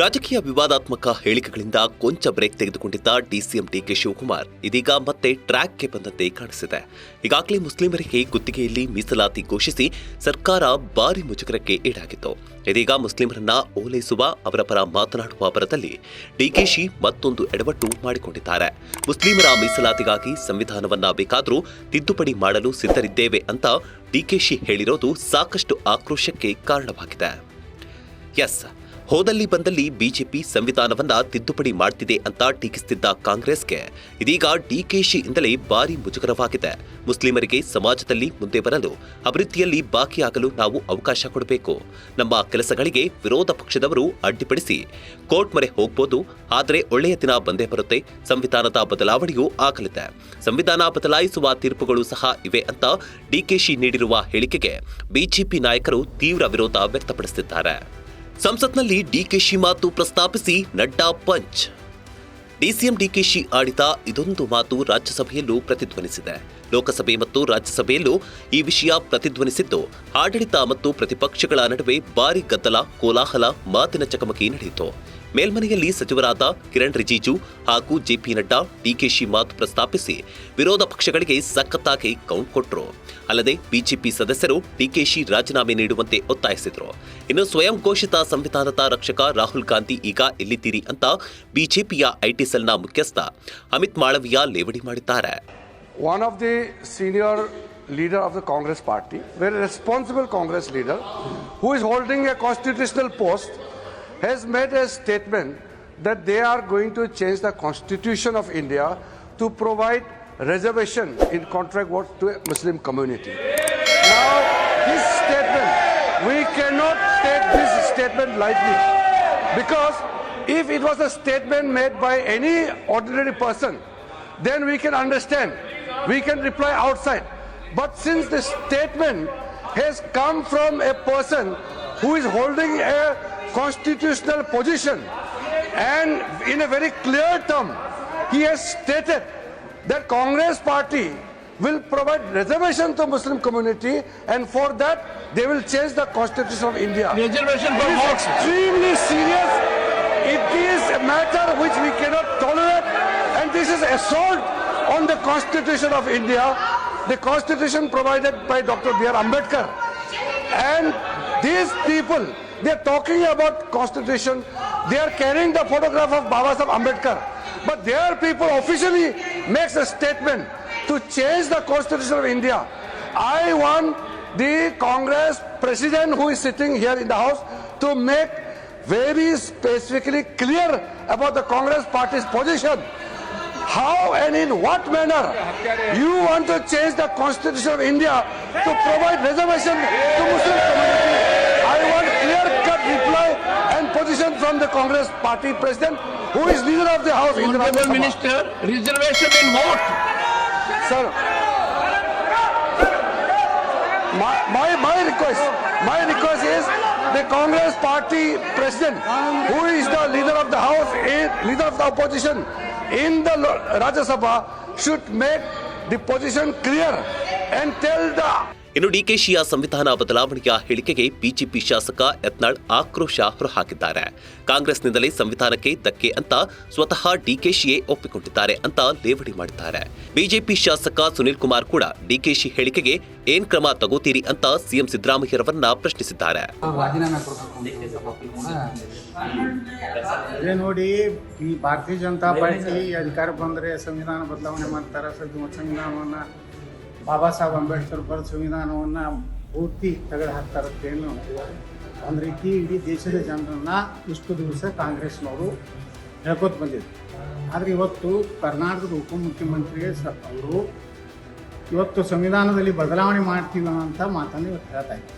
ರಾಜಕೀಯ ವಿವಾದಾತ್ಮಕ ಹೇಳಿಕೆಗಳಿಂದ ಕೊಂಚ ಬ್ರೇಕ್ ತೆಗೆದುಕೊಂಡಿದ್ದ ಡಿಸಿಎಂ ಡಿಕೆ ಶಿವಕುಮಾರ್ ಇದೀಗ ಮತ್ತೆ ಟ್ರ್ಯಾಕ್ಗೆ ಬಂದಂತೆ ಕಾಣಿಸಿದೆ. ಈಗಾಗಲೇ ಮುಸ್ಲಿಮರಿಗೆ ಗುತ್ತಿಗೆಯಲ್ಲಿ ಮೀಸಲಾತಿ ಘೋಷಿಸಿ ಸರ್ಕಾರ ಭಾರಿ ಮುಜುಗರಕ್ಕೆ ಈಡಾಗಿತ್ತು. ಇದೀಗ ಮುಸ್ಲಿಮರನ್ನ ಓಲೈಸುವ ಅವರ ಪರ ಮಾತನಾಡುವ ಬರದಲ್ಲಿ ಡಿಕೆಶಿ ಮತ್ತೊಂದು ಎಡವಟ್ಟು ಮಾಡಿಕೊಂಡಿದ್ದಾರೆ. ಮುಸ್ಲಿಮರ ಮೀಸಲಾತಿಗಾಗಿ ಸಂವಿಧಾನವನ್ನ ಬೇಕಾದರೂ ತಿದ್ದುಪಡಿ ಮಾಡಲು ಸಿದ್ಧರಿದ್ದೇವೆ ಅಂತ ಡಿಕೆಶಿ ಹೇಳಿರೋದು ಸಾಕಷ್ಟು ಆಕ್ರೋಶಕ್ಕೆ ಕಾರಣವಾಗಿದೆ. ಎಸ್, ಹೋದಲ್ಲಿ ಬಂದಲ್ಲಿ ಬಿಜೆಪಿ ಸಂವಿಧಾನವನ್ನ ತಿದ್ದುಪಡಿ ಮಾಡ್ತಿದೆ ಅಂತ ಟೀಕಿಸುತ್ತಿದ್ದ ಕಾಂಗ್ರೆಸ್ಗೆ ಇದೀಗ ಡಿಕೆಶಿಯಿಂದಲೇ ಭಾರಿ ಮುಜುಗರವಾಗಿದೆ. ಮುಸ್ಲಿಮರಿಗೆ ಸಮಾಜದಲ್ಲಿ ಮುಂದೆ ಬರಲು ಅಭಿವೃದ್ಧಿಯಲ್ಲಿ ಭಾಗಿಯಾಗಲು ನಾವು ಅವಕಾಶ ಕೊಡಬೇಕು. ನಮ್ಮ ಕೆಲಸಗಳಿಗೆ ವಿರೋಧ ಪಕ್ಷದವರು ಅಡ್ಡಿಪಡಿಸಿ ಕೋರ್ಟ್ ಮೊರೆ ಹೋಗ್ಬೋದು, ಆದರೆ ಒಳ್ಳೆಯ ದಿನ ಬಂದೇ ಬರುತ್ತೆ. ಸಂವಿಧಾನದ ಬದಲಾವಣೆಯೂ ಆಗಲಿದೆ. ಸಂವಿಧಾನ ಬದಲಾಯಿಸುವ ತೀರ್ಪುಗಳು ಸಹ ಇವೆ ಅಂತ ಡಿಕೆಶಿ ನೀಡಿರುವ ಹೇಳಿಕೆಗೆ ಬಿಜೆಪಿ ನಾಯಕರು ತೀವ್ರ ವಿರೋಧ ವ್ಯಕ್ತಪಡಿಸುತ್ತಿದ್ದಾರೆ. ಸಂಸತ್ನಲ್ಲಿ ಡಿಕೆಶಿ ಮಾತು ಪ್ರಸ್ತಾಪಿಸಿ ನಡ್ಡಾ ಪಂಚ್. ಡಿಸಿಎಂ ಡಿಕೆಶಿ ಆಡಿದ ಇದೊಂದು ಮಾತು ರಾಜ್ಯಸಭೆಯಲ್ಲೂ ಪ್ರತಿಧ್ವನಿಸಿದೆ. ಲೋಕಸಭೆ ಮತ್ತು ರಾಜ್ಯಸಭೆಯಲ್ಲೂ ಈ ವಿಷಯ ಪ್ರತಿಧ್ವನಿಸಿದ್ದು ಆಡಳಿತ ಮತ್ತು ಪ್ರತಿಪಕ್ಷಗಳ ನಡುವೆ ಭಾರಿ ಗದ್ದಲ, ಕೋಲಾಹಲ, ಮಾತಿನ ಚಕಮಕಿ ನಡೆಯಿತು. ಮೇಲ್ಮನೆಯಲ್ಲಿ ಸಚಿವರಾದ ಕಿರಣ್ ರಿಜಿಜು ಹಾಗೂ ಜೆಪಿ ನಡ್ಡಾ ಡಿಕೆಶಿ ಮಾತು ಪ್ರಸ್ತಾಪಿಸಿ ವಿರೋಧ ಪಕ್ಷಗಳಿಗೆ ಸಖತ್ತಾಗಿ ಕೌಂಟ್ ಕೊಟ್ಟರು. ಅಲ್ಲದೆ ಬಿಜೆಪಿ ಸದಸ್ಯರು ಡಿಕೆಶಿ ರಾಜೀನಾಮೆ ನೀಡುವಂತೆ ಒತ್ತಾಯಿಸಿದರು. ಇನ್ನು ಸ್ವಯಂ ಘೋಷಿತ ಸಂವಿಧಾನದ ರಕ್ಷಕ ರಾಹುಲ್ ಗಾಂಧಿ ಈಗ ಎಲ್ಲಿದ್ದೀರಿ ಅಂತ ಬಿಜೆಪಿಯ ಐಟಿ ಸೆಲ್ನ ಮುಖ್ಯಸ್ಥ ಅಮಿತ್ ಮಾಳವಿಯಾ ಲೇವಡಿ ಮಾಡಿದ್ದಾರೆ. One of the senior leader of the Congress party, very responsible Congress leader, who is holding a constitutional post, has made a statement that they are going to change the constitution of India to provide reservation in contract work to a Muslim community. Now, this statement, we cannot take this statement lightly, because if it was a statement made by any ordinary person, then we can understand, we can reply outside. But since the statement has come from a person who is holding a constitutional position, and in a very clear term, he has stated that Congress party will provide reservation to Muslim community, and for that they will change the constitution of India. Reservation for what? Extremely serious. It is a matter which we cannot tolerate, and this is assault on the constitution of India, the constitution provided by Dr. B.R. Ambedkar. And these people, they are talking about constitution, they are carrying the photograph of Baba Saheb Ambedkar, but their people officially makes a statement to change the constitution of India. I want the Congress president who is sitting here in the house to make very specifically clear about the Congress party's position. How and in what manner you want to change the constitution of India to provide reservation to Muslim community? I want clear-cut reply and position from the Congress party president, who is leader of the House. Honorable Minister, reservation in what? Sir, my request is the Congress party president, who is the leader of the House, leader of the opposition in the Rajya Sabha, should make the position clear and tell the. ಇನ್ನು ಡಿಕೆಶಿಯ ಸಂವಿಧಾನ ಬದಲಾವಣೆಯ ಹೇಳಿಕೆಗೆ BJP ಶಾಸಕ ಯತ್ನಾಳ್ ಆಕ್ರೋಶ ಹೊರಹಾಕಿದ್ದಾರೆ. ಕಾಂಗ್ರೆಸ್ನಿಂದಲೇ ಸಂವಿಧಾನಕ್ಕೆ ಧಕ್ಕೆ ಅಂತ ಸ್ವತಃ ಡಿಕೆಶಿಯೇ ಒಪ್ಪಿಕೊಂಡಿದ್ದಾರೆ ಅಂತ ಲೇವಡಿ ಮಾಡಿದ್ದಾರೆ. ಬಿಜೆಪಿ ಶಾಸಕ ಸುನಿಲ್ ಕುಮಾರ್ ಕೂಡ ಡಿಕೆಶಿ ಹೇಳಿಕೆಗೆ ಏನ್ ಕ್ರಮ ತಗೋತೀರಿ ಅಂತ ಸಿಎಂ ಸಿದ್ದರಾಮಯ್ಯರವರನ್ನ ಪ್ರಶ್ನಿಸಿದ್ದಾರೆ. ನೋಡಿ, ಈ ಭಾರತೀಯ ಜನತಾ ಪಾರ್ಟಿ ಅಧಿಕಾರ ಬಂದರೆ ಸಂವಿಧಾನ ಬದಲಾವಣೆ ಮಾಡ್ತಾರೆ. ಸಂವಿಧಾನವನ್ನು ಬಾಬಾ ಸಾಹೇಬ್ ಅಂಬೇಡ್ಕರ್ ಬರೆದ ಸಂವಿಧಾನವನ್ನು ಪೂರ್ತಿ ತೆಗೆದು ಹಾಕ್ತಾರಂತೇನು ಒಂದು ರೀತಿ ಇಡೀ ದೇಶದ ಜನರನ್ನು ಇಷ್ಟು ದಿವಸ ಕಾಂಗ್ರೆಸ್ನವರು ಹೇಳ್ಕೊತ ಬಂದಿದ್ರು. ಆದರೆ ಇವತ್ತು ಕರ್ನಾಟಕದ ಉಪಮುಖ್ಯಮಂತ್ರಿ ಅವರು ಇವತ್ತು ಸಂವಿಧಾನದಲ್ಲಿ ಬದಲಾವಣೆ ಮಾಡ್ತೀವಿ ಅಂತ ಮಾತನ್ನು ಇವತ್ತು ಹೇಳ್ತಾ ಇದ್ದಾರೆ.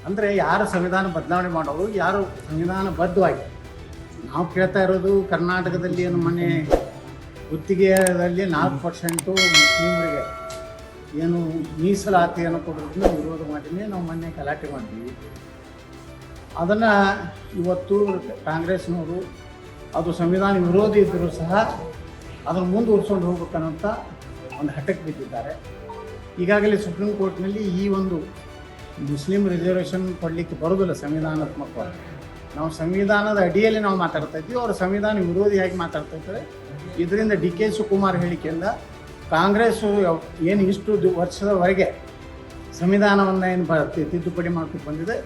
ಅಂದರೆ ಯಾರು ಸಂವಿಧಾನ ಬದಲಾವಣೆ ಮಾಡೋರು, ಯಾರು ಸಂವಿಧಾನಬದ್ಧವಾಗಿ ನಾವು ಕೇಳ್ತಾ ಇರೋದು ಕರ್ನಾಟಕದಲ್ಲಿ ಏನು ಮೊನ್ನೆ ಗುತ್ತಿಗೆಯಲ್ಲಿ 4% ಮುಸ್ಲಿಮರಿಗೆ ಏನು ಮೀಸಲಾತಿಯನ್ನು ಕೊಡೋದನ್ನ ವಿರೋಧ ಮಾಡಿನೇ ನಾವು ಮೊನ್ನೆ ಗಲಾಟೆ ಮಾಡಿದ್ವಿ. ಅದನ್ನು ಇವತ್ತು ಕಾಂಗ್ರೆಸ್ನವರು ಅದು ಸಂವಿಧಾನ ವಿರೋಧಿ ಇದ್ದರೂ ಸಹ ಅದನ್ನು ಮುಂದುವರ್ಸ್ಕೊಂಡು ಹೋಗ್ಬೇಕನ್ನೋಂಥ ಒಂದು ಹಠಕ್ಕೆ ಬಿದ್ದಿದ್ದಾರೆ. ಈಗಾಗಲೇ ಸುಪ್ರೀಂ ಕೋರ್ಟ್ನಲ್ಲಿ ಈ ಒಂದು ಮುಸ್ಲಿಂ ರಿಸರ್ವೇಷನ್ ಕೊಡಲಿಕ್ಕೆ ಬರೋದಿಲ್ಲ ಸಂವಿಧಾನಾತ್ಮಕವಾಗಿ, ನಾವು ಸಂವಿಧಾನದ ಅಡಿಯಲ್ಲಿ ನಾವು ಮಾತಾಡ್ತಾ ಇದ್ದೀವಿ, ಅವರು ಸಂವಿಧಾನ ವಿರೋಧಿಯಾಗಿ ಮಾತಾಡ್ತಾ ಇದ್ದಾರೆ. ಇದರಿಂದ ಡಿ ಕೆ ಶಿವಕುಮಾರ್ ಹೇಳಿಕೆಯಿಂದ ಕಾಂಗ್ರೆಸ್ಸು ಏನು ಇಷ್ಟು ವರ್ಷದವರೆಗೆ ಸಂವಿಧಾನವನ್ನು ಏನು ತಿದ್ದುಪಡಿ ಮಾಡ್ಕೊಂಡು ಬಂದಿದೆ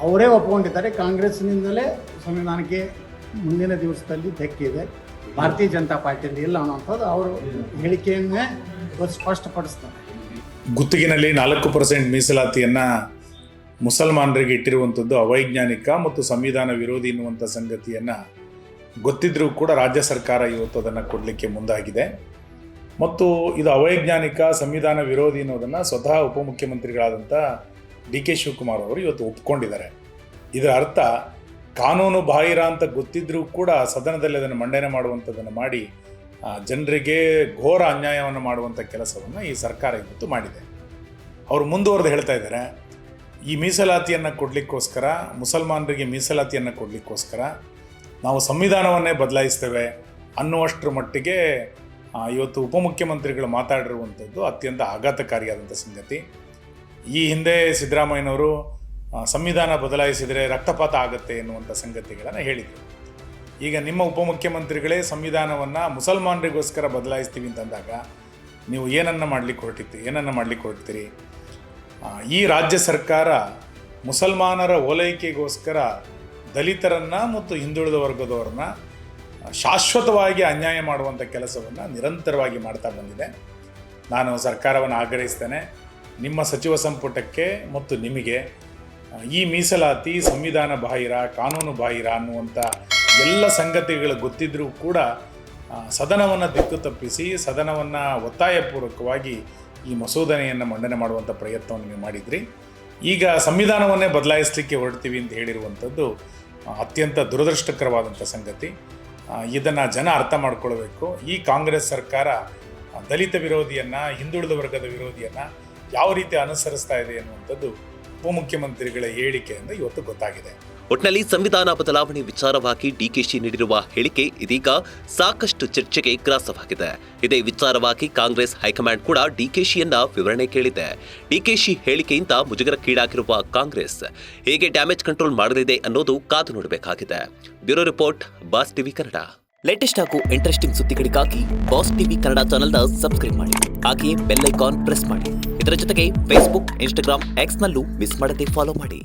ಅವರೇ ಒಪ್ಕೊಂಡಿದ್ದಾರೆ. ಕಾಂಗ್ರೆಸ್ನಿಂದಲೇ ಸಂವಿಧಾನಕ್ಕೆ ಮುಂದಿನ ದಿವಸದಲ್ಲಿ ಧಕ್ಕೆ ಇದೆ, ಭಾರತೀಯ ಜನತಾ ಪಾರ್ಟಿಯಲ್ಲಿ ಇಲ್ಲ ಅನ್ನೋಂಥದ್ದು ಅವರು ಹೇಳಿಕೆಯನ್ನೇ ಸ್ಪಷ್ಟಪಡಿಸ್ತಾರೆ. ಗುತ್ತಿಗೆನಲ್ಲಿ 4% ಮೀಸಲಾತಿಯನ್ನು ಮುಸಲ್ಮಾನರಿಗೆ ಇಟ್ಟಿರುವಂಥದ್ದು ಅವೈಜ್ಞಾನಿಕ ಮತ್ತು ಸಂವಿಧಾನ ವಿರೋಧಿ ಎನ್ನುವಂಥ ಸಂಗತಿಯನ್ನು ಗೊತ್ತಿದ್ದರೂ ಕೂಡ ರಾಜ್ಯ ಸರ್ಕಾರ ಇವತ್ತು ಅದನ್ನು ಕೊಡಲಿಕ್ಕೆ ಮುಂದಾಗಿದೆ. ಮತ್ತು ಇದು ಅವೈಜ್ಞಾನಿಕ ಸಂವಿಧಾನ ವಿರೋಧಿ ಅನ್ನೋದನ್ನು ಸ್ವತಃ ಉಪಮುಖ್ಯಮಂತ್ರಿಗಳಾದಂಥ ಡಿ ಕೆ ಶಿವಕುಮಾರ್ ಅವರು ಇವತ್ತು ಒಪ್ಕೊಂಡಿದ್ದಾರೆ. ಇದರ ಅರ್ಥ ಕಾನೂನು ಬಾಹಿರ ಅಂತ ಗೊತ್ತಿದ್ದರೂ ಕೂಡ ಸದನದಲ್ಲಿ ಅದನ್ನು ಮಂಡನೆ ಮಾಡುವಂಥದ್ದನ್ನು ಮಾಡಿ ಜನರಿಗೆ ಘೋರ ಅನ್ಯಾಯವನ್ನು ಮಾಡುವಂಥ ಕೆಲಸವನ್ನು ಈ ಸರ್ಕಾರ ಇವತ್ತು ಮಾಡಿದೆ. ಅವರು ಮುಂದುವರೆದು ಹೇಳ್ತಾ ಇದ್ದಾರೆ, ಈ ಮೀಸಲಾತಿಯನ್ನು ಕೊಡಲಿಕ್ಕೋಸ್ಕರ, ಮುಸಲ್ಮಾನರಿಗೆ ಮೀಸಲಾತಿಯನ್ನು ಕೊಡಲಿಕ್ಕೋಸ್ಕರ ನಾವು ಸಂವಿಧಾನವನ್ನೇ ಬದಲಾಯಿಸ್ತೇವೆ ಅನ್ನುವಷ್ಟರ ಮಟ್ಟಿಗೆ ಇವತ್ತು ಉಪಮುಖ್ಯಮಂತ್ರಿಗಳು ಮಾತಾಡಿರುವಂಥದ್ದು ಅತ್ಯಂತ ಆಘಾತಕಾರಿಯಾದಂಥ ಸಂಗತಿ. ಈ ಹಿಂದೆ ಸಿದ್ದರಾಮಯ್ಯನವರು ಸಂವಿಧಾನ ಬದಲಾಯಿಸಿದರೆ ರಕ್ತಪಾತ ಆಗುತ್ತೆ ಎನ್ನುವಂಥ ಸಂಗತಿಗಳನ್ನು ಹೇಳಿದರು. ಈಗ ನಿಮ್ಮ ಉಪಮುಖ್ಯಮಂತ್ರಿಗಳೇ ಸಂವಿಧಾನವನ್ನು ಮುಸಲ್ಮಾನರಿಗೋಸ್ಕರ ಬದಲಾಯಿಸ್ತೀವಿ ಅಂತಂದಾಗ ನೀವು ಏನನ್ನು ಮಾಡಲಿಕ್ಕೆ ಹೊರಡ್ತೀರಿ? ಈ ರಾಜ್ಯ ಸರ್ಕಾರ ಮುಸಲ್ಮಾನರ ಓಲೈಕೆಗೋಸ್ಕರ ದಲಿತರನ್ನು ಮತ್ತು ಹಿಂದುಳಿದ ವರ್ಗದವರನ್ನ ಶಾಶ್ವತವಾಗಿ ಅನ್ಯಾಯ ಮಾಡುವಂಥ ಕೆಲಸವನ್ನು ನಿರಂತರವಾಗಿ ಮಾಡ್ತಾ ಬಂದಿದೆ. ನಾನು ಸರ್ಕಾರವನ್ನು ಆಗ್ರಹಿಸ್ತೇನೆ, ನಿಮ್ಮ ಸಚಿವ ಸಂಪುಟಕ್ಕೆ ಮತ್ತು ನಿಮಗೆ ಈ ಮೀಸಲಾತಿ ಸಂವಿಧಾನ ಬಾಹಿರ, ಕಾನೂನು ಬಾಹಿರ ಅನ್ನುವಂಥ ಎಲ್ಲ ಸಂಗತಿಗಳು ಗೊತ್ತಿದ್ದರೂ ಕೂಡ ಸದನವನ್ನು ದಿಕ್ಕು ತಪ್ಪಿಸಿ ಸದನವನ್ನು ಒತ್ತಾಯಪೂರ್ವಕವಾಗಿ ಈ ಮಸೂದನೆಯನ್ನು ಮಂಡನೆ ಮಾಡುವಂಥ ಪ್ರಯತ್ನವನ್ನು ನೀವು ಮಾಡಿದ್ರಿ. ಈಗ ಸಂವಿಧಾನವನ್ನೇ ಬದಲಾಯಿಸಲಿಕ್ಕೆ ಹೊರಡ್ತೀವಿ ಅಂತ ಹೇಳಿರುವಂಥದ್ದು ಅತ್ಯಂತ ದುರದೃಷ್ಟಕರವಾದಂಥ ಸಂಗತಿ. ಇದನ್ನು ಜನ ಅರ್ಥ ಮಾಡ್ಕೊಳ್ಬೇಕು. ಈ ಕಾಂಗ್ರೆಸ್ ಸರ್ಕಾರ ದಲಿತ ವಿರೋಧಿಯನ್ನು, ಹಿಂದುಳಿದ ವರ್ಗದ ವಿರೋಧಿಯನ್ನು ಯಾವ ರೀತಿ ಅನುಸರಿಸ್ತಾ ಇದೆ ಅನ್ನುವಂಥದ್ದು ಉಪಮುಖ್ಯಮಂತ್ರಿಗಳ ಹೇಳಿಕೆಯಿಂದ ಇವತ್ತು ಗೊತ್ತಾಗಿದೆ. ಒಟ್ನಲ್ಲಿ ಸಂವಿಧಾನ ಬದಲಾವಣೆ ವಿಚಾರವಾಗಿ ಡಿಕೆಶಿ ನೀಡಿರುವ ಹೇಳಿಕೆ ಇದೀಗ ಸಾಕಷ್ಟು ಚರ್ಚೆಗೆ ಗ್ರಾಸವಾಗಿದೆ. ಇದೇ ವಿಚಾರವಾಗಿ ಕಾಂಗ್ರೆಸ್ ಹೈಕಮಾಂಡ್ ಕೂಡ ಡಿಕೆಶಿಯನ್ನ ವಿವರಣೆ ಕೇಳಿದೆ. ಡಿಕೆಶಿ ಹೇಳಿಕೆಯಿಂದ ಮುಜುಗರಕ್ಕೀಡಾಗಿರುವ ಕಾಂಗ್ರೆಸ್ ಹೇಗೆ ಡ್ಯಾಮೇಜ್ ಕಂಟ್ರೋಲ್ ಮಾಡಲಿದೆ ಅನ್ನೋದು ಕಾದು ನೋಡಬೇಕಾಗಿದೆ. Bureau report, boss TV Kannada. Latest ಹಾಗೂ ಇಂಟ್ರೆಸ್ಟಿಂಗ್ ಸುದ್ದಿಗಳಿಗಾಗಿ ಬಾಸ್ ಟಿವಿ ಕನ್ನಡ ಚಾನೆಲ್ನ ಸಬ್ಸ್ಕ್ರೈಬ್ ಮಾಡಿ. ಹಾಗೆಯೇ ಬೆಲ್ ಐಕಾನ್ ಪ್ರೆಸ್ ಮಾಡಿ. ಇದರ ಜೊತೆಗೆ ಫೇಸ್ಬುಕ್, ಇನ್ಸ್ಟಾಗ್ರಾಮ್, ಎಕ್ಸ್ನಲ್ಲೂ ಮಿಸ್ ಮಾಡದೆ ಫಾಲೋ ಮಾಡಿ.